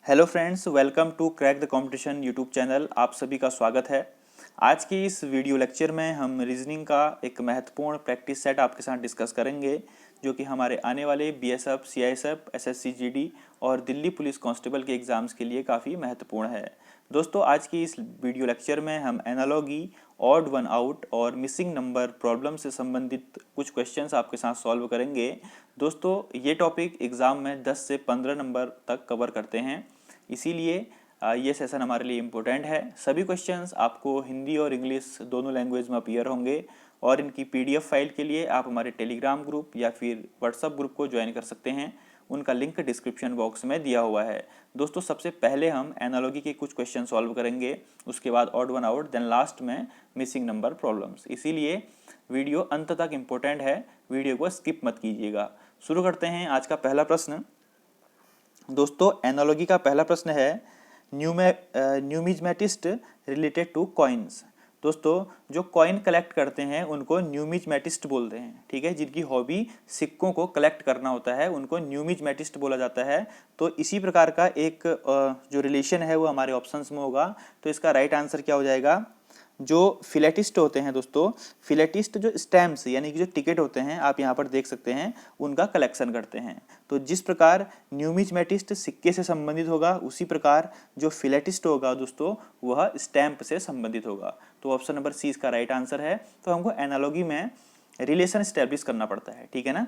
Hello friends, welcome to crack the competition YouTube channel. आप सभी का स्वागत है। आज की इस वीडियो लेक्चर में हम रीजनिंग का एक महत्वपूर्ण प्रैक्टिस सेट आपके साथ डिस्कस करेंगे, जो कि हमारे आने वाले बीएसएफ, सीआईएसएफ, एसएससी जीडी और दिल्ली पुलिस कांस्टेबल के एग्ज़ाम्स के लिए काफ़ी महत्वपूर्ण है। दोस्तों, आज की इस वीडियो लेक्चर में हम एनालॉगी, ऑड वन आउट और मिसिंग नंबर प्रॉब्लम से संबंधित कुछ क्वेश्चंस आपके साथ सॉल्व करेंगे। दोस्तों, ये टॉपिक एग्ज़ाम में 10 से 15 नंबर तक कवर करते हैं, इसीलिए ये सेशन हमारे लिए इम्पोर्टेंट है। सभी क्वेश्चंस आपको हिंदी और इंग्लिश दोनों लैंग्वेज में अपीयर होंगे और इनकी पीडीएफ फाइल के लिए आप हमारे टेलीग्राम ग्रुप या फिर व्हाट्सएप ग्रुप को ज्वाइन कर सकते हैं। उनका लिंक डिस्क्रिप्शन बॉक्स में दिया हुआ है। दोस्तों, सबसे पहले हम एनालॉगी के कुछ क्वेश्चन सॉल्व करेंगे, उसके बाद odd one out, then last में मिसिंग नंबर प्रॉब्लम्स। इसीलिए वीडियो अंत तक इम्पोर्टेंट है, वीडियो को स्किप मत कीजिएगा। शुरू करते हैं आज का पहला प्रश्न। दोस्तों, एनालॉगी का पहला प्रश्न है न्यूमिज्मेटिस्ट रिलेटेड टू कॉइन्स। दोस्तों, जो कॉइन कलेक्ट करते हैं उनको न्यूमिज्मेटिस्ट बोलते हैं, ठीक है। जिनकी हॉबी सिक्कों को कलेक्ट करना होता है उनको न्यूमिज्मेटिस्ट बोला जाता है। तो इसी प्रकार का एक जो रिलेशन है वो हमारे ऑप्शंस में होगा। तो इसका राइट आंसर क्या हो जाएगा? जो फिलेटिस्ट होते हैं दोस्तों, फिलेटिस्ट जो स्टैम्प्स यानी कि जो टिकट होते हैं, आप यहाँ पर देख सकते हैं, उनका कलेक्शन करते हैं। तो जिस प्रकार न्यूमिज्मेटिस्ट सिक्के से संबंधित होगा, उसी प्रकार जो फिलेटिस्ट होगा दोस्तों, वह स्टैम्प से संबंधित होगा। तो ऑप्शन नंबर सी इसका राइट आंसर है। तो हमको एनालॉगी में रिलेशन स्टैब्लिश करना पड़ता है, ठीक है ना।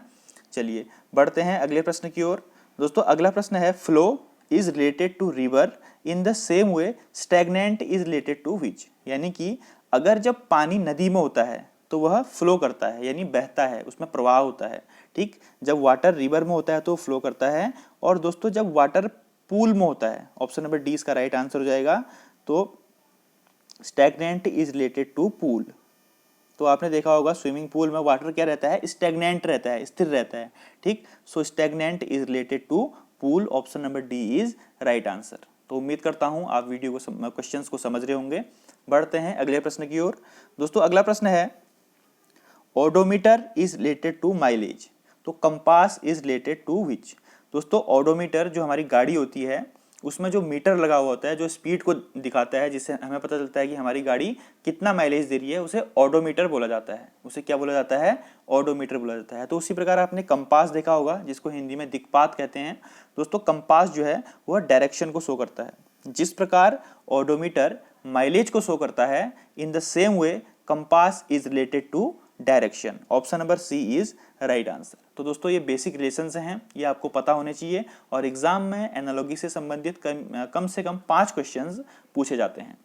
चलिए बढ़ते हैं अगले प्रश्न की ओर। दोस्तों, अगला प्रश्न है flow is related to river in the same way stagnant is related to which. यानी कि अगर जब पानी नदी में होता है तो वह फ्लो करता है, यानी बहता है, उसमें प्रवाह होता है, ठीक। जब वाटर रिवर में होता है तो फ्लो करता है। और दोस्तों, जब वाटर पूल में होता है, ऑप्शन नंबर डी इसका राइट आंसर हो जाएगा। तो stagnant is related to pool. तो आपने देखा होगा स्विमिंग पूल में वाटर क्या रहता है? स्टैग्नेंट रहता है, स्थिर रहता है, ठीक। So stagnant is related to pool, option number D is right answer. तो उम्मीद करता हूं आप वीडियो को क्वेश्चंस को समझ रहे होंगे। बढ़ते हैं अगले प्रश्न की ओर। दोस्तों, अगला प्रश्न है odometer is related to mileage. तो compass is related to which. दोस्तों, ओडोमीटर जो हमारी गाड़ी होती है उसमें जो मीटर लगा हुआ होता है, जो स्पीड को दिखाता है, जिससे हमें पता चलता है कि हमारी गाड़ी कितना माइलेज दे रही है, उसे ओडोमीटर बोला जाता है। उसे क्या बोला जाता है? ओडोमीटर बोला जाता है। तो उसी प्रकार आपने कंपास देखा होगा, जिसको हिंदी में दिक्पात कहते हैं। दोस्तों, कंपास जो है वह डायरेक्शन को शो करता है। जिस प्रकार ओडोमीटर माइलेज को शो करता है, in the same way compass is related to direction. Option number C is right answer. तो दोस्तों, ये बेसिक रिलेशंस हैं, ये आपको पता होने चाहिए और एग्जाम में एनालॉगी से संबंधित कम से कम 5 क्वेश्चंस पूछे जाते हैं।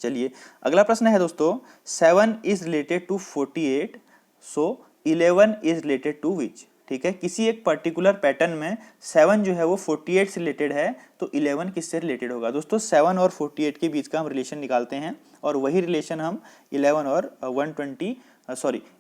चलिए अगला प्रश्न है दोस्तों, 7 is related to 48, so 11 is related to which. ठीक है, किसी एक पर्टिकुलर पैटर्न में 7 जो है वो 48 से रिलेटेड है, तो 11 किससे रिलेटेड होगा? दोस्तों, 7 और 48 के बीच का हम रिलेशन निकालते हैं और वही रिलेशन हम 11 और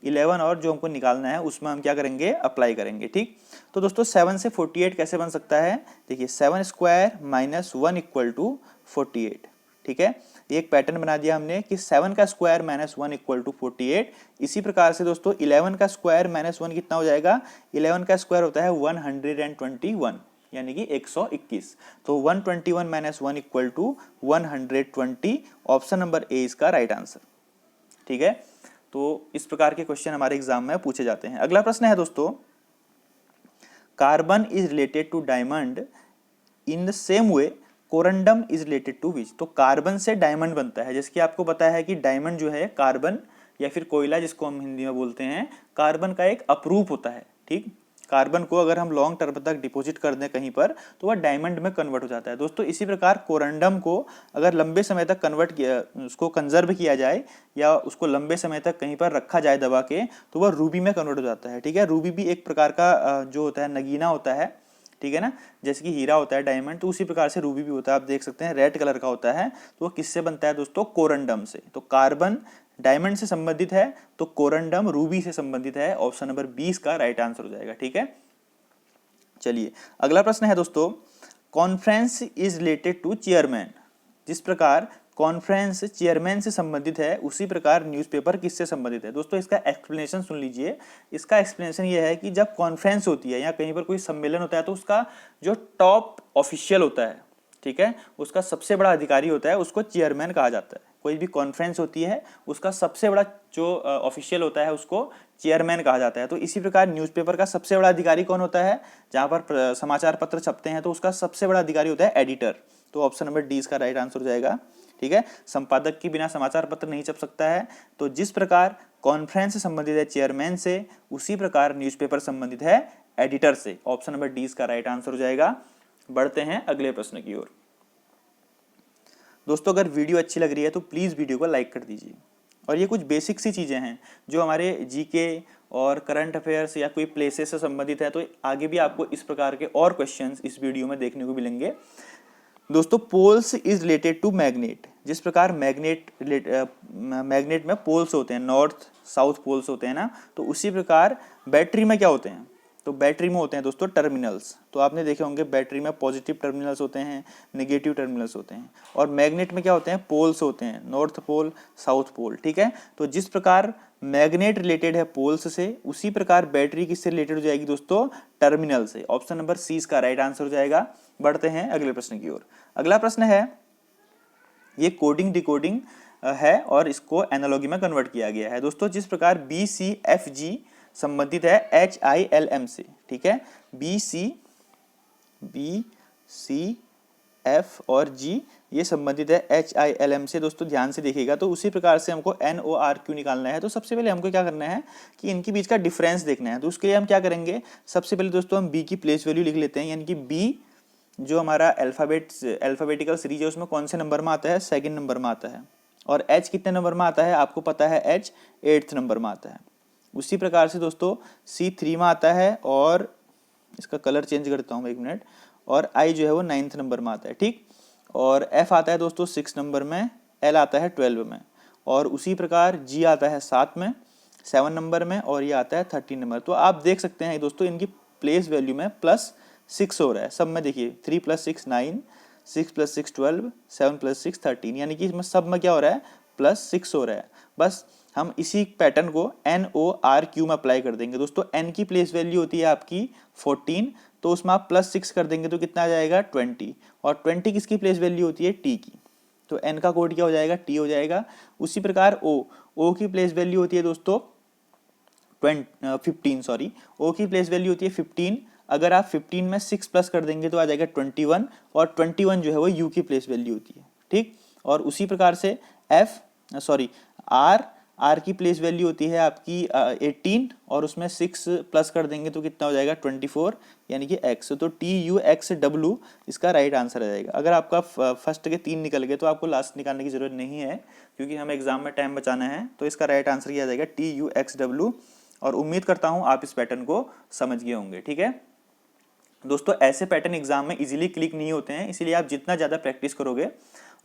11 और जो हमको निकालना है उसमें हम क्या करेंगे? अप्लाई करेंगे, ठीक। तो दोस्तों, 7 से 48 कैसे बन सकता है? देखिए, 7 स्क्वायर माइनस 1 इक्वल टू 48, ठीक है। एक पैटर्न बना दिया हमने कि 7 का स्क्वायर माइनस 1 इक्वल टू 48। इसी प्रकार से दोस्तों 11 का स्क्वायर माइनस 1 कितना हो जाएगा? 11 का स्क्वायर होता है 121, यानी कि 121। तो 121 minus 1 equal to 120। Option number A इसका राइट आंसर, ठीक है। तो इस प्रकार के क्वेश्चन हमारे एग्जाम में पूछे जाते हैं। अगला प्रश्न है दोस्तों, carbon is related to diamond in the same way corundum is related to which. तो कार्बन से डायमंड बनता है, जैसे कि आपको पता है कि डायमंड जो है कार्बन या फिर कोयला, जिसको हम हिंदी में बोलते हैं, कार्बन का एक अपरूप होता है, ठीक। कार्बन को अगर हम लॉन्ग टर्म तक डिपॉजिट कर दें कहीं पर तो वह डायमंड में कन्वर्ट हो जाता है। दोस्तों, इसी प्रकार कोरंडम को अगर लंबे समय तक कन्वर्ट किया, उसको कंजर्व किया जाए या उसको लंबे समय तक कहीं पर रखा जाए दबा के, तो वह रूबी में कन्वर्ट हो जाता है, ठीक है। रूबी भी एक प्रकार का जो होता है नगीना होता है, ठीक है ना। जैसे कि हीरा होता है डायमंड, तो उसी प्रकार से रूबी भी होता है। आप देख सकते हैं रेड कलर का होता है। तो वो किससे बनता है दोस्तों? कोरंडम से। तो कार्बन डायमंड से संबंधित है, तो कोरंडम रूबी से संबंधित है। ऑप्शन नंबर 20 का राइट आंसर हो जाएगा, ठीक है। चलिए अगला प्रश्न है दोस्तों, conference is related to chairman. जिस प्रकार कॉन्फ्रेंस चेयरमैन से संबंधित है उसी प्रकार न्यूज़पेपर किससे संबंधित है। दोस्तों इसका एक्सप्लेनेशन सुन लीजिए। इसका एक्सप्लेनेशन ये है कि जब कॉन्फ्रेंस होती है या कहीं पर कोई सम्मेलन होता है तो उसका जो टॉप ऑफिशियल होता है, ठीक है, उसका सबसे बड़ा अधिकारी होता है, उसको चेयरमैन कहा जाता है। कोई भी कॉन्फ्रेंस होती है उसका सबसे बड़ा जो ऑफिशियल होता है उसको चेयरमैन कहा जाता है। तो इसी प्रकार न्यूज़पेपर का सबसे बड़ा अधिकारी कौन होता है, जहाँ पर समाचार पत्र छपते हैं तो उसका सबसे बड़ा अधिकारी होता है एडिटर। तो ऑप्शन नंबर डी इसका राइट आंसर हो जाएगा। ठीक है, संपादक के बिना समाचार पत्र नहीं छप सकता है। तो जिस प्रकार कॉन्फ्रेंस संबंधित है चेयरमैन से, उसी प्रकार न्यूज़पेपर संबंधित है एडिटर से। ऑप्शन नंबर डी इसका राइट आंसर हो जाएगा। बढ़ते हैं अगले प्रश्न की ओर। दोस्तों अगर वीडियो अच्छी लग रही है तो प्लीज़ वीडियो को लाइक कर दीजिए। और ये कुछ बेसिक सी चीज़ें हैं जो हमारे जीके और करंट अफेयर्स या कोई प्लेसेस से संबंधित है। तो आगे भी आपको इस प्रकार के और क्वेश्चंस इस वीडियो में देखने को मिलेंगे। दोस्तों poles is related to magnet. जिस प्रकार मैग्नेट में पोल्स होते हैं, नॉर्थ साउथ पोल्स होते हैं ना, तो उसी प्रकार बैटरी में क्या होते हैं, तो बैटरी में होते हैं दोस्तों टर्मिनल्स। तो आपने देखे होंगे बैटरी में पॉजिटिव टर्मिनल्स होते हैं, नेगेटिव टर्मिनल्स होते हैं। और मैग्नेट में क्या होते हैं, पोल्स होते हैं, नॉर्थ पोल साउथ पोल। ठीक है, तो जिस प्रकार मैग्नेट रिलेटेड है पोल्स से, उसी प्रकार बैटरी किससे रिलेटेड हो जाएगी दोस्तों, टर्मिनल से। ऑप्शन नंबर सी इसका राइट आंसर हो जाएगा। बढ़ते हैं अगले प्रश्न की ओर। अगला प्रश्न है, ये कोडिंग डिकोडिंग है और इसको एनालॉजी में कन्वर्ट किया गया है। दोस्तों जिस प्रकार BCFG संबंधित है HILM से, ठीक है, BCF और G ये संबंधित है HILM से। दोस्तों ध्यान से देखिएगा। तो उसी प्रकार से हमको NORQ निकालना है। तो सबसे पहले हमको क्या करना है कि इनके बीच का डिफरेंस देखना है। तो उसके लिए हम क्या करेंगे, सबसे पहले दोस्तों हम B की प्लेस वैल्यू लिख लेते हैं। यानी कि B जो हमारा अल्फाबेटिकल सीरीज है उसमें कौन से नंबर में आता है, सेकंड नंबर में आता है। और H कितने नंबर में आता है, आपको पता है H 8th नंबर में आता है। उसी प्रकार से दोस्तों C 3 में आता है, और इसका कलर चेंज करता हूँ 1 मिनट, और I जो है वो 9th नंबर में आता है। ठीक, और F आता है दोस्तों 6 नंबर में, L आता है 12 में, और उसी प्रकार G आता है 7 नंबर में, और ये आता है 13 नंबर। तो आप देख सकते हैं दोस्तों इनकी प्लेस वैल्यू में +6 हो रहा है सब में। देखिए 3 + 6 9, 6 + 6 12, 7 + 6 13, यानी कि इसमें सब में क्या हो रहा है, +6 हो रहा है। बस हम इसी पैटर्न को NORQ में अप्लाई कर देंगे। दोस्तों N की प्लेस वैल्यू होती है आपकी 14, तो उसमें आप +6 कर देंगे तो कितना आ जाएगा 20, और 20 किसकी प्लेस वैल्यू होती है, T की। तो N का कोड क्या हो जाएगा, T हो जाएगा। उसी प्रकार O की प्लेस वैल्यू होती है दोस्तों 15, सॉरी, O की प्लेस वैल्यू होती है 15। अगर आप 15 में 6 प्लस कर देंगे तो आ जाएगा 21, और 21 जो है वो U की प्लेस वैल्यू होती है। ठीक, और उसी प्रकार से R की प्लेस वैल्यू होती है आपकी 18, और उसमें 6 प्लस कर देंगे तो कितना हो जाएगा 24, यानी कि X। तो TUXW इसका राइट आंसर आ जाएगा। अगर आपका फर्स्ट के 3 निकल गए तो आपको लास्ट निकालने की जरूरत नहीं है, क्योंकि हमें एग्जाम में टाइम बचाना है। तो इसका राइट आंसर किया जाएगा TUXW, और उम्मीद करता हूँ आप इस पैटर्न को समझ गए होंगे। ठीक है दोस्तों, ऐसे पैटर्न एग्जाम में इजीली क्लिक नहीं होते हैं, इसीलिए आप जितना ज़्यादा प्रैक्टिस करोगे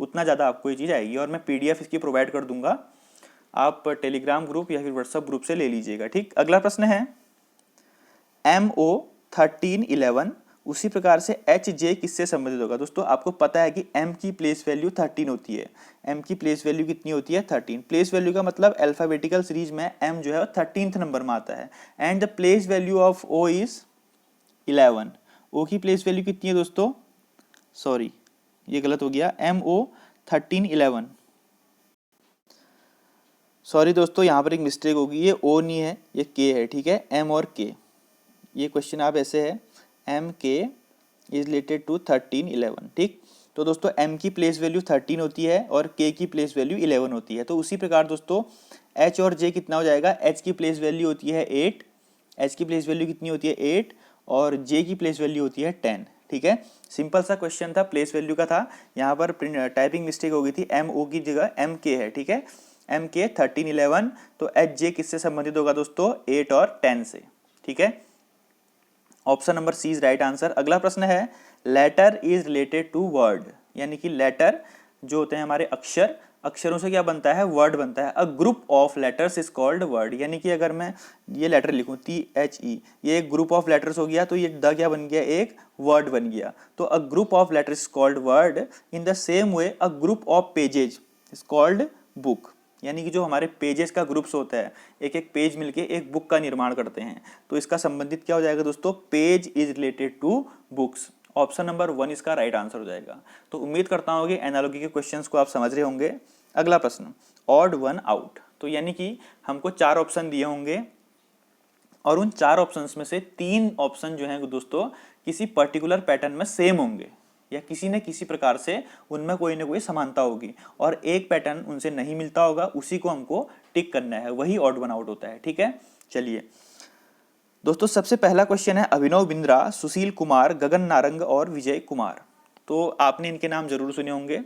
उतना ज़्यादा आपको ये चीज़ आएगी। और मैं PDF इसकी प्रोवाइड कर दूंगा, आप टेलीग्राम ग्रुप या फिर व्हाट्सएप ग्रुप से ले लीजिएगा। ठीक, अगला प्रश्न है MO 1311, उसी प्रकार से HJ किससे संबंधित होगा। दोस्तों आपको पता है कि M की प्लेस वैल्यू 13 होती है। M की प्लेस वैल्यू कितनी होती है, 13। प्लेस वैल्यू का मतलब अल्फाबेटिकल सीरीज में M जो है 13th नंबर में आता है। And the place value of O is 11। O की प्लेस वैल्यू कितनी है दोस्तों, सॉरी ये गलत हो गया, MO 1311, सॉरी दोस्तों यहाँ पर एक मिस्टेक होगी, ये O नहीं है, ये K है। ठीक है, M और K, ये क्वेश्चन आप ऐसे है, MK इज रिलेटेड टू 1311। ठीक, तो दोस्तों M की प्लेस वैल्यू 13 होती है और K की प्लेस वैल्यू 11 होती है। तो उसी प्रकार दोस्तों H और J कितना हो जाएगा, H की प्लेस वैल्यू होती है 8, H की प्लेस वैल्यू कितनी होती है 8, और J की प्लेस वैल्यू होती है 10। ठीक है, सिंपल सा क्वेश्चन था, प्लेस वैल्यू का था। यहाँ पर टाइपिंग मिस्टेक हो गई थी, MO की जगह MK है। ठीक है, MK 1311, तो HJ किससे संबंधित होगा दोस्तों, 8 और 10 से। ठीक है, option number C is right answer. अगला प्रश्न है, letter is related to word, यानी कि लेटर जो होते हैं हमारे अक्षर, अक्षरों से क्या बनता है, वर्ड बनता है। A group of letters is called word, यानी कि अगर मैं ये लेटर लिखूं THE, ये एक ग्रुप ऑफ लेटर्स हो गया, तो ये द क्या बन गया, एक वर्ड बन गया। तो a group of letters is called word. In the same way a group of pages is called book, यानी कि जो हमारे पेजेस का ग्रुप्स होता है, एक एक पेज मिलके एक बुक का निर्माण करते हैं, तो इसका संबंधित क्या हो जाएगा दोस्तों, page is related to books. Option number 1 इसका राइट आंसर हो जाएगा। तो उम्मीद करता हूँ कि एनालॉजी के क्वेश्चंस को आप समझ रहे होंगे। अगला प्रश्न, ऑड वन आउट। तो यानी कि हमको 4 ऑप्शन दिए होंगे और उन 4 ऑप्शंस में से 3 ऑप्शन जो हैं दोस्तों किसी पर्टिकुलर पैटर्न में सेम होंगे, या किसी न किसी प्रकार से उनमें कोई ना कोई समानता होगी, और एक पैटर्न उनसे नहीं मिलता होगा, उसी को हमको टिक करना है, वही ऑड वन आउट होता है। ठीक है, चलिए दोस्तों, सबसे पहला क्वेश्चन है अभिनव बिंद्रा, सुशील कुमार, गगन नारंग और विजय कुमार। तो आपने इनके नाम जरूर सुने होंगे।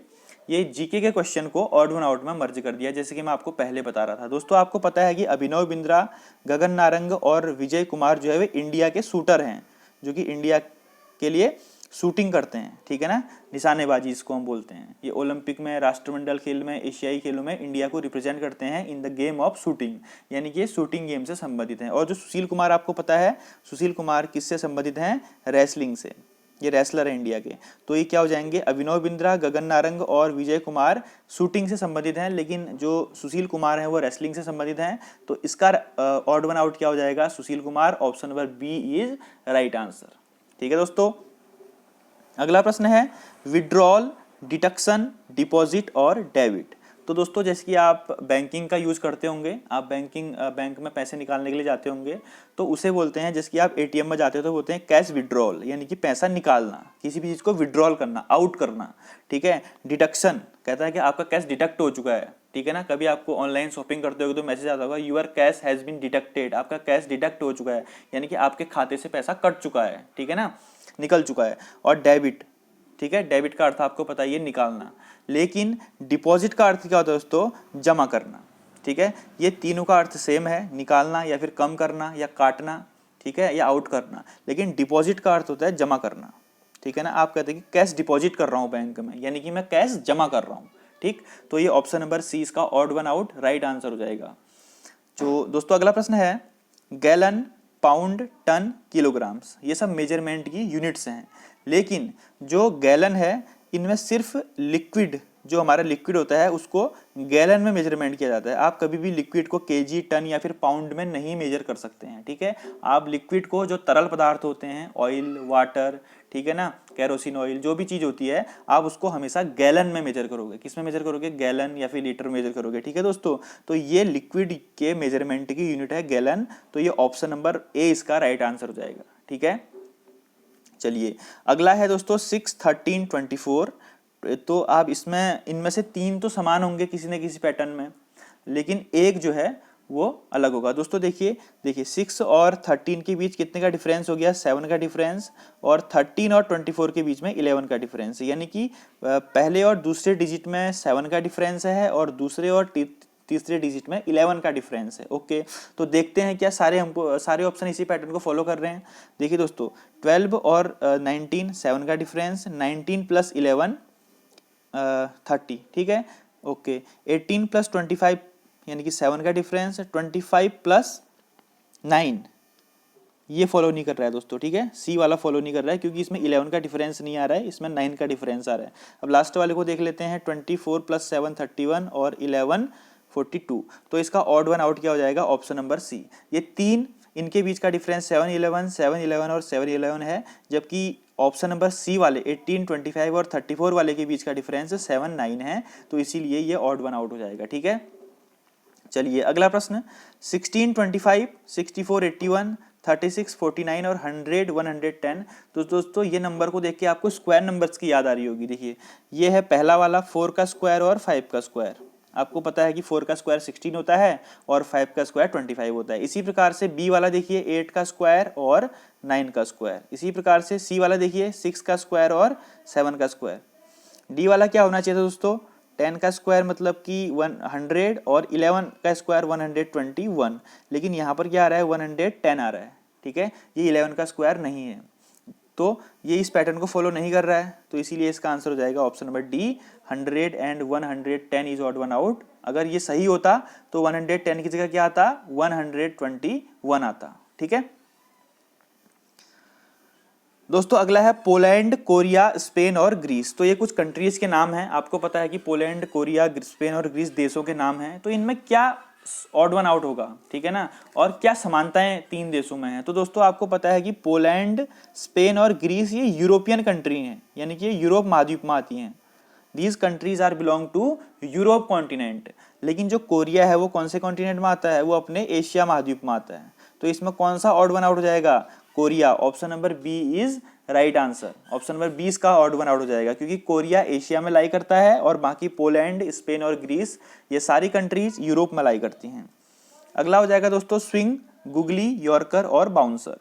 ये जीके के क्वेश्चन को ऑड वन आउट में मर्ज कर दिया, जैसे कि मैं आपको पहले बता रहा था। दोस्तों आपको पता है कि अभिनव बिंद्रा, गगन नारंग और विजय कुमार जो है वे इंडिया के शूटर हैं, जो कि इंडिया के लिए शूटिंग करते हैं। ठीक है ना, निशानेबाजी इसको हम बोलते हैं। ये ओलंपिक में, राष्ट्रमंडल खेल में, एशियाई खेलों में इंडिया को रिप्रेजेंट करते हैं in the game of shooting, यानी कि ये शूटिंग गेम से संबंधित हैं। और जो सुशील कुमार आपको पता है, सुशील कुमार किससे संबंधित हैं, रेसलिंग से, ये रेसलर है इंडिया के। तो ये क्या हो जाएंगे, अभिनव बिंद्रा, गगन नारंग और विजय कुमार शूटिंग से संबंधित हैं, लेकिन जो सुशील कुमार है वो रेसलिंग से संबंधित हैं। तो इसका ऑड वन आउट क्या हो जाएगा, Sushil Kumar. Option number B is right answer. ठीक है दोस्तों, अगला प्रश्न है विड्रॉल, डिडक्शन, डिपॉजिट और डेबिट। तो दोस्तों जैसे कि आप बैंकिंग का यूज करते होंगे, आप बैंक में पैसे निकालने के लिए जाते होंगे, तो उसे बोलते हैं, जैसे कि आप एटीएम में जाते हो तो बोलते हैं कैश विड्रॉल, यानी कि पैसा निकालना, किसी भी चीज को विड्रॉल करना, आउट करना। ठीक है, डिडक्शन कहता है कि आपका कैश डिडक्ट हो चुका है। ठीक है ना, कभी आपको ऑनलाइन शॉपिंग करते होगे तो मैसेज आता होगा your cash has been deducted, आपका कैश डिडक्ट हो चुका है, यानी कि आपके खाते से पैसा कट चुका है। ठीक है ना, निकल चुका है। और डेबिट, ठीक है, डेबिट का अर्थ आपको पता ही है, निकालना। लेकिन डिपॉजिट का अर्थ क्या होता है दोस्तों, जमा करना। ठीक है, ये तीनों का अर्थ सेम है, निकालना या फिर कम करना या काटना, ठीक है, या आउट करना। लेकिन डिपॉजिट का अर्थ होता है जमा करना। ठीक है ना, आप कहते हैं कि कैश डिपॉजिट कर रहा हूं बैंक में, यानी कि मैं कैश जमा कर रहा हूं। ठीक, तो ये ऑप्शन नंबर सी इसका odd one out right answer हो जाएगा। जो दोस्तों अगला प्रश्न है, गैलन, पाउंड, टन, किलोग्राम्स, ये सब मेजरमेंट की यूनिट्स हैं। लेकिन जो गैलन है, इनमें सिर्फ लिक्विड, जो हमारा लिक्विड होता है उसको गैलन में मेजरमेंट किया जाता है। आप कभी भी लिक्विड को केजी, टन या फिर पाउंड में नहीं मेजर कर सकते हैं। ठीक है, आप लिक्विड को, जो तरल पदार्थ होते हैं, ऑयल, वाटर, ठीक है ना, केरोसिन ऑयल, जो भी चीज होती है, आप उसको हमेशा गैलन में मेजर करोगे। किस में मेजर करोगे, गैलन या फिर लीटर मेजर करोगे। ठीक है दोस्तों, तो ये लिक्विड के मेजरमेंट की यूनिट है गैलन। तो ये ऑप्शन नंबर ए इसका राइट आंसर हो जाएगा। ठीक है, चलिए अगला है दोस्तों 6, 13, 24। तो आप इसमें, इनमें से 3 तो समान होंगे किसी न किसी पैटर्न में, लेकिन एक जो है वो अलग होगा। दोस्तों देखिए 6 और 13 के बीच कितने का डिफरेंस हो गया, 7 का डिफरेंस, और 13 और 24 के बीच में 11 का डिफरेंस है। यानी कि पहले और दूसरे डिजिट में 7 का डिफरेंस है और दूसरे और तीसरे डिजिट में 11 का डिफरेंस है। ओके, तो देखते हैं क्या सारे ऑप्शन इसी पैटर्न को फॉलो कर रहे हैं। देखिए दोस्तों 12 और 19 7 का डिफरेंस, 19 प्लस 11 30। ठीक है, ओके, 18 प्लस 25 यानी कि 7 का डिफरेंस, 25 प्लस 9 ये फॉलो नहीं कर रहा है दोस्तों। ठीक है, सी वाला फॉलो नहीं कर रहा है क्योंकि इसमें 11 का डिफरेंस नहीं आ रहा है, इसमें 9 का डिफरेंस आ रहा है। अब लास्ट वाले को देख लेते हैं, 24 प्लस 7 31 और 11 42। तो इसका ऑड वन आउट क्या हो जाएगा, ऑप्शन नंबर सी। ये 3, इनके बीच का डिफरेंस 7 11 7 11 और 7 11 है, जबकि ऑप्शन नंबर सी वाले 18 25 और 34 वाले के बीच का डिफरेंस 7 9 है। तो इसीलिए ये ऑड वन आउट हो जाएगा। ठीक है, चलिए अगला प्रश्न, 16 25 64 81 36 49 और 100 110। तो दोस्तों ये नंबर को देख के आपको स्क्वायर नंबर्स की याद आ रही होगी। देखिए ये है पहला वाला 4 का स्क्वायर और 5 का स्क्वायर। आपको पता है कि 4 का स्क्वायर 16 होता है और 5 का स्क्वायर 25 होता है। इसी प्रकार से बी वाला देखिए 8 का स्क्वायर और 9 का स्क्वायर। इसी प्रकार से सी वाला देखिए 6 का स्क्वायर और 7 का स्क्वायर। डी वाला क्या होना चाहिए था दोस्तों, 10 का स्क्वायर मतलब कि 100 और 11 का स्क्वायर 121। लेकिन यहाँ पर क्या आ रहा है, 110 आ रहा है। ठीक है, ये 11 का स्क्वायर नहीं है। दोस्तों ये इस पैटर्न को फॉलो नहीं कर रहा है, तो इसीलिए इसका आंसर हो जाएगा option number D, 100 and 110 is odd one out. अगर ये सही होता तो 110 की जगह क्या आता, 121 आता। ठीक है दोस्तों, अगला है पोलैंड, कोरिया, स्पेन और ग्रीस। तो ये कुछ कंट्रीज के नाम हैं। आपको पता है कि पोलैंड, कोरिया, स्पेन और ग्रीस देशों के नाम हैं। तो इनमें क्या ऑड वन आउट होगा, ठीक है ना, और क्या समानताएं तीन देशों में हैं। तो दोस्तों आपको पता है कि पोलैंड, स्पेन और ग्रीस ये यूरोपियन कंट्री हैं, यानी कि यूरोप महाद्वीप में आती हैं। These countries are belong to Europe continent. लेकिन जो कोरिया है वो कौन से कॉन्टिनेंट में आता है, वो अपने एशिया महाद्वीप में आता है। तो इसमें कौन सा ऑड वन आउट हो जाएगा, Korea. Option number B is right answer. Option number 20 का ऑड वन आउट हो जाएगा, क्योंकि कोरिया एशिया में लाई करता है और बाकी पोलैंड, स्पेन और ग्रीस ये सारी कंट्रीज यूरोप में लाई करती हैं। अगला हो जाएगा दोस्तों स्विंग, गुगली, यॉर्कर और बाउंसर।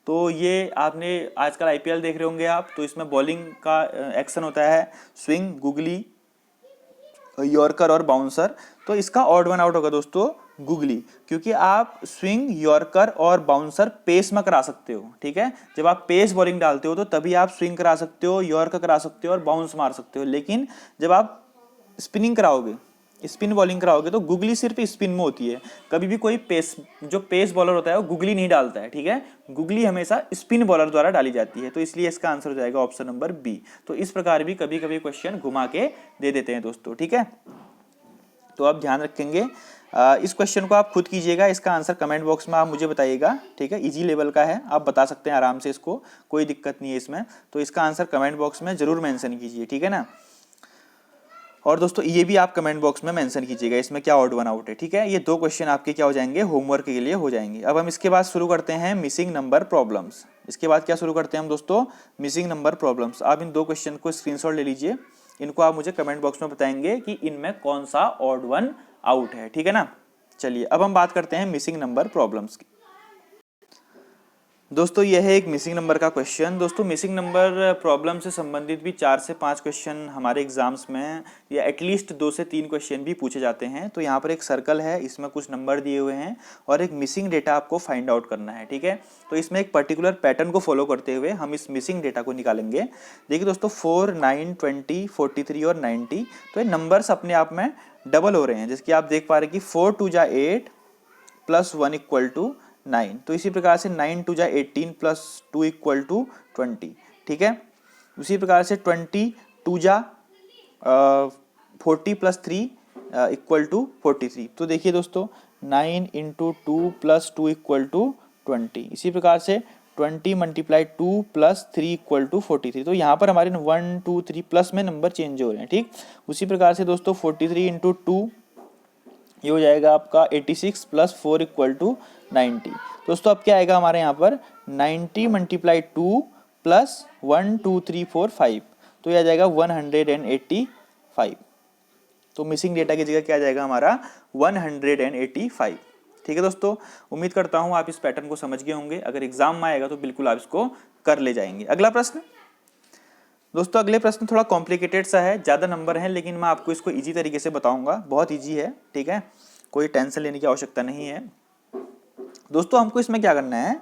तो ये आपने आजकल आईपीएल देख रहे होंगे आप, तो इसमें बॉलिंग का एक्शन होता है स्विंग, गुगली, यॉर्कर और बाउंसर। तो इसका ऑड वन आउट होगा दोस्तों गुगली, क्योंकि आप स्विंग, यॉर्कर और बाउंसर पेस में करा सकते हो। ठीक है, जब आप पेस बॉलिंग डालते हो तो तभी आप स्विंग करा सकते हो, यॉर्कर करा सकते हो और बाउंस मार सकते हो। लेकिन जब आप स्पिनिंग कराओगे, स्पिन बॉलिंग कराओगे, तो गुगली सिर्फ स्पिन में होती है। कभी भी कोई जो पेस बॉलर होता है वो गुगली नहीं डालता है। ठीक है, गुगली हमेशा स्पिन बॉलर द्वारा डाली जाती है। तो इसलिए इसका आंसर हो जाएगा ऑप्शन नंबर बी। तो इस प्रकार भी कभी कभी क्वेश्चन घुमा के दे देते हैं दोस्तों। ठीक है, तो आप ध्यान रखेंगे। इस क्वेश्चन को आप खुद कीजिएगा, इसका आंसर कमेंट बॉक्स में आप मुझे बताइएगा। ठीक है, इजी लेवल का है, आप बता सकते हैं आराम से, इसको कोई दिक्कत नहीं है इसमें। तो इसका आंसर कमेंट बॉक्स में जरूर मेंशन कीजिए। ठीक है ना, और दोस्तों ये भी आप कमेंट बॉक्स में मेंशन कीजिएगा इसमें क्या ऑड वन आउट है। ठीक है, ये दो क्वेश्चन आपके क्या हो जाएंगे, होमवर्क के लिए हो जाएंगे। अब हम इसके बाद शुरू करते हैं मिसिंग नंबर प्रॉब्लम्स। इसके बाद क्या शुरू करते हैं हम दोस्तों, मिसिंग नंबर प्रॉब्लम्स। आप इन दो क्वेश्चन को स्क्रीनशॉट ले लीजिए, इनको आप मुझे कमेंट बॉक्स में बताएंगे कि इनमें कौन सा ऑड वन आउट है। ठीक है ना, चलिए अब हम बात करते हैं मिसिंग नंबर प्रॉब्लम्स की। दोस्तों यह है एक मिसिंग नंबर का क्वेश्चन। दोस्तों मिसिंग नंबर प्रॉब्लम से संबंधित भी 4 से 5 क्वेश्चन हमारे एग्जाम्स में, या एटलीस्ट 2 से 3 क्वेश्चन भी पूछे जाते हैं। तो यहाँ पर एक सर्कल है, इसमें कुछ नंबर दिए हुए हैं और एक मिसिंग डेटा आपको फाइंड आउट करना है। ठीक है, तो इसमें एक पर्टिकुलर पैटर्न को फॉलो करते हुए हम इस मिसिंग डेटा को निकालेंगे। देखिए दोस्तों 4, 9, 20, 43 और 90, तो ये नंबर्स अपने आप में डबल हो रहे हैं। जैसे कि आप देख पा रहे हैं कि 4 2 जा 8 प्लस 1 इक्वल टू 9। तो इसी प्रकार से 9 2 जा 18 प्लस 2 इक्वल टू 20। ठीक है, उसी प्रकार से 20 2 जा 40 प्लस 3 इक्वल टू 43। तो देखिए दोस्तों 9 इंटू 2 प्लस 2 इक्वल टू 20। इसी प्रकार से 20 मल्टीप्लाई 2 प्लस 3 इक्वल टू 43। तो यहाँ पर हमारे 1 2 3 प्लस में नंबर चेंज हो रहे हैं। ठीक, उसी प्रकार से दोस्तों 43 इंटू 2 ये हो जाएगा आपका 86 प्लस 4 इक्वल टू 90। दोस्तों अब क्या आएगा हमारे यहाँ पर 90 मल्टीप्लाई 2 प्लस 1 2 3 4 5, तो ये आ जाएगा 185। तो मिसिंग डेटा की जगह क्या आ जाएगा हमारा 185। ठीक है दोस्तों, उम्मीद करता हूँ आप इस पैटर्न को समझ गए होंगे। अगर एग्जाम में आएगा तो बिल्कुल आप इसको कर ले जाएंगे। अगला प्रश्न दोस्तों, अगले प्रश्न थोड़ा कॉम्प्लिकेटेड सा है, ज़्यादा नंबर है, लेकिन मैं आपको इसको इजी तरीके से बताऊंगा। बहुत इजी है, ठीक है, कोई टेंशन लेने की आवश्यकता नहीं है। दोस्तों हमको इसमें क्या करना है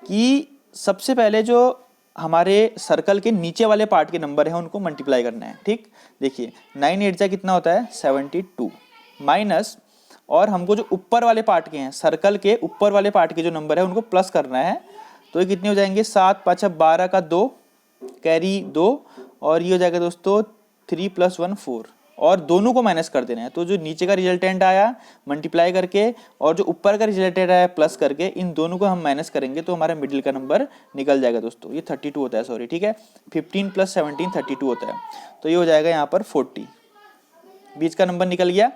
कि सबसे पहले जो हमारे सर्कल के नीचे वाले पार्ट के नंबर हैं उनको मल्टीप्लाई करना है। ठीक, देखिए 9 8 जा कितना होता है 72, माइनस, और हमको जो ऊपर वाले पार्ट के हैं, सर्कल के ऊपर वाले पार्ट के जो नंबर है उनको प्लस करना है। तो ये कितने हो जाएंगे 7 5 12 का 2 कैरी 2, और ये हो जाएगा दोस्तों 3 + 1 4, और दोनों को माइनस कर देना है। तो जो नीचे का रिजल्टेंट आया मल्टीप्लाई करके और जो ऊपर का रिजल्टेंट आया प्लस करके, इन दोनों को हम माइनस करेंगे तो हमारा मिडिल का नंबर निकल जाएगा दोस्तों। ये 32 होता है, सॉरी, ठीक है, 15 + 17 32 होता है। तो ये हो जाएगा यहाँ पर 40, बीच का नंबर निकल गया।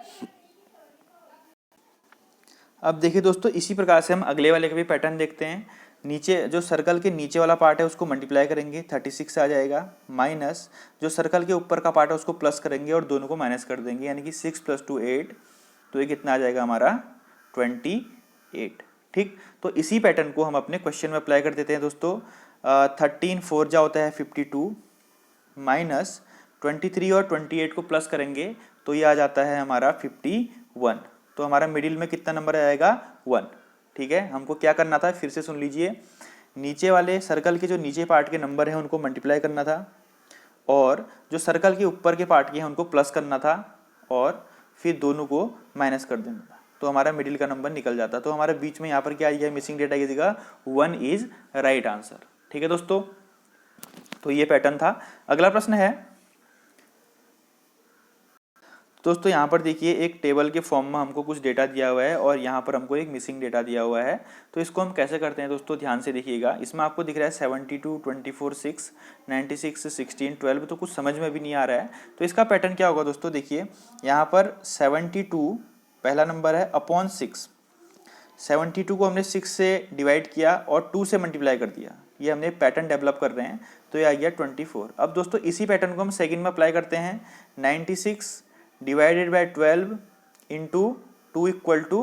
अब देखिए दोस्तों इसी प्रकार से हम अगले वाले का भी पैटर्न देखते हैं। नीचे जो सर्कल के नीचे वाला पार्ट है उसको मल्टीप्लाई करेंगे, 36 आ जाएगा, माइनस जो सर्कल के ऊपर का पार्ट है उसको प्लस करेंगे और दोनों को माइनस कर देंगे, यानी कि 6 + 2 8, तो ये कितना आ जाएगा हमारा 28। ठीक, तो इसी पैटर्न को हम अपने क्वेश्चन में अप्लाई कर देते हैं दोस्तों। 13 4 जा होता है 52, माइनस 23 और 28 को प्लस करेंगे तो ये आ जाता है हमारा 51। तो हमारा मिडिल में कितना नंबर आएगा 1। ठीक है, हमको क्या करना था फिर से सुन लीजिए। नीचे वाले सर्कल के जो नीचे पार्ट के नंबर हैं उनको मल्टीप्लाई करना था, और जो सर्कल के ऊपर के पार्ट के हैं उनको प्लस करना था, और फिर दोनों को माइनस कर देना था, तो हमारा मिडिल का नंबर निकल जाता। तो हमारे बीच में यहाँ पर क्या आ गया, मिसिंग डेटा की जगह 1 इज राइट आंसर। ठीक है दोस्तों, तो ये पैटर्न था। अगला प्रश्न है दोस्तों, यहाँ पर देखिए एक टेबल के फॉर्म में हमको कुछ डेटा दिया हुआ है और यहाँ पर हमको एक मिसिंग डेटा दिया हुआ है। तो इसको हम कैसे करते हैं दोस्तों, ध्यान से देखिएगा। इसमें आपको दिख रहा है 72, 24, 6, 96, 16, 12, तो कुछ समझ में भी नहीं आ रहा है। तो इसका पैटर्न क्या होगा दोस्तों, देखिए यहाँ पर 72 पहला नंबर है अपॉन 6। 72 को हमने 6 से डिवाइड किया और 2 से मल्टीप्लाई कर दिया, ये हमने पैटर्न डेवलप कर रहे हैं, तो ये आ गया 24। अब दोस्तों इसी पैटर्न को हम सेकंड में अप्लाई करते हैं। 96 divided by 12 into 2 equal to,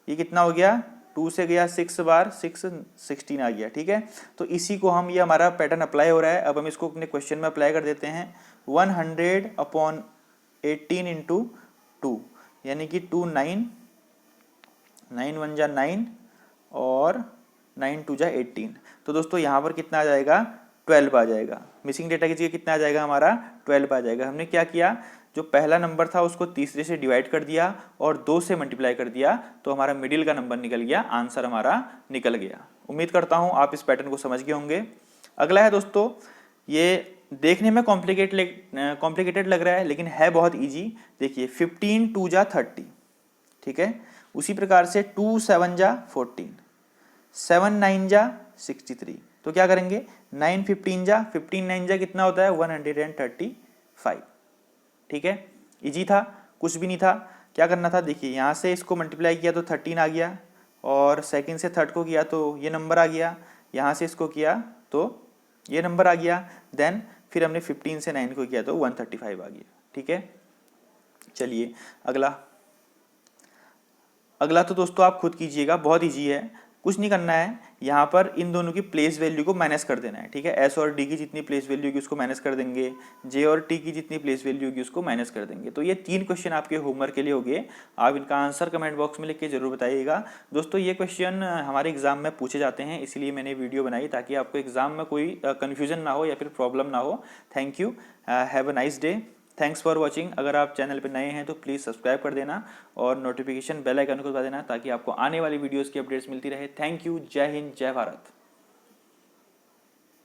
ये कितना हो गया, 2 से गया 6 बार, 6 16 आ गया। ठीक है, तो इसी को हम, ये हमारा पैटर्न अप्लाई हो रहा है। अब हम इसको अपने क्वेश्चन में अप्लाई कर देते हैं। 100 अपॉन 18 इंटू 2, यानी कि 2 9, 9 1 जा 9 और 9 2 जा 18। तो दोस्तों यहाँ पर कितना आ जाएगा, 12 आ जाएगा। मिसिंग डेटा की जगह कितना आ जाएगा, हमारा 12 आ जाएगा। हमने क्या किया, जो पहला नंबर था उसको तीसरे से डिवाइड कर दिया और 2 से मल्टीप्लाई कर दिया, तो हमारा मिडिल का नंबर निकल गया, आंसर हमारा निकल गया। उम्मीद करता हूँ आप इस पैटर्न को समझ गए होंगे। अगला है दोस्तों, ये देखने में कॉम्प्लिकेटेड लग रहा है लेकिन है बहुत ईजी। देखिए 15 2 जा 30, ठीक है। उसी प्रकार से 2 7 जा 14, 7 9 जा 63। तो क्या करेंगे, 9 15 जा 15 9 जा कितना होता है, 135। ठीक है, इजी था, कुछ भी नहीं था। क्या करना था, देखिए यहाँ से इसको मल्टीप्लाई किया तो 13 आ गया, और सेकंड से थर्ड को किया तो ये नंबर आ गया, यहाँ से इसको किया तो ये नंबर आ गया, देन फिर हमने 15 से 9 को किया तो 135 आ गया। ठीक है, चलिए अगला तो दोस्तों आप खुद कीजिएगा, बहुत ईजी है, कुछ नहीं करना है। यहाँ पर इन दोनों की प्लेस वैल्यू को माइनस कर देना है। ठीक है, एस और डी की जितनी प्लेस वैल्यू होगी उसको माइनस कर देंगे, जे और टी की जितनी प्लेस वैल्यू होगी उसको माइनस कर देंगे। तो ये 3 क्वेश्चन आपके होमवर्क के लिए हो गए। आप इनका आंसर कमेंट बॉक्स में लिख के जरूर बताइएगा। दोस्तों ये क्वेश्चन हमारे एग्जाम में पूछे जाते हैं, इसलिए मैंने वीडियो बनाई ताकि आपको एग्जाम में कोई कन्फ्यूजन ना हो या फिर प्रॉब्लम ना हो। Thank you, have a nice day, thanks for watching. अगर आप चैनल पर नए हैं तो प्लीज़ सब्सक्राइब कर देना और नोटिफिकेशन बेल आइकन को दबा देना ताकि आपको आने वाली वीडियोस की अपडेट्स मिलती रहे। थैंक यू, जय हिंद, जय भारत।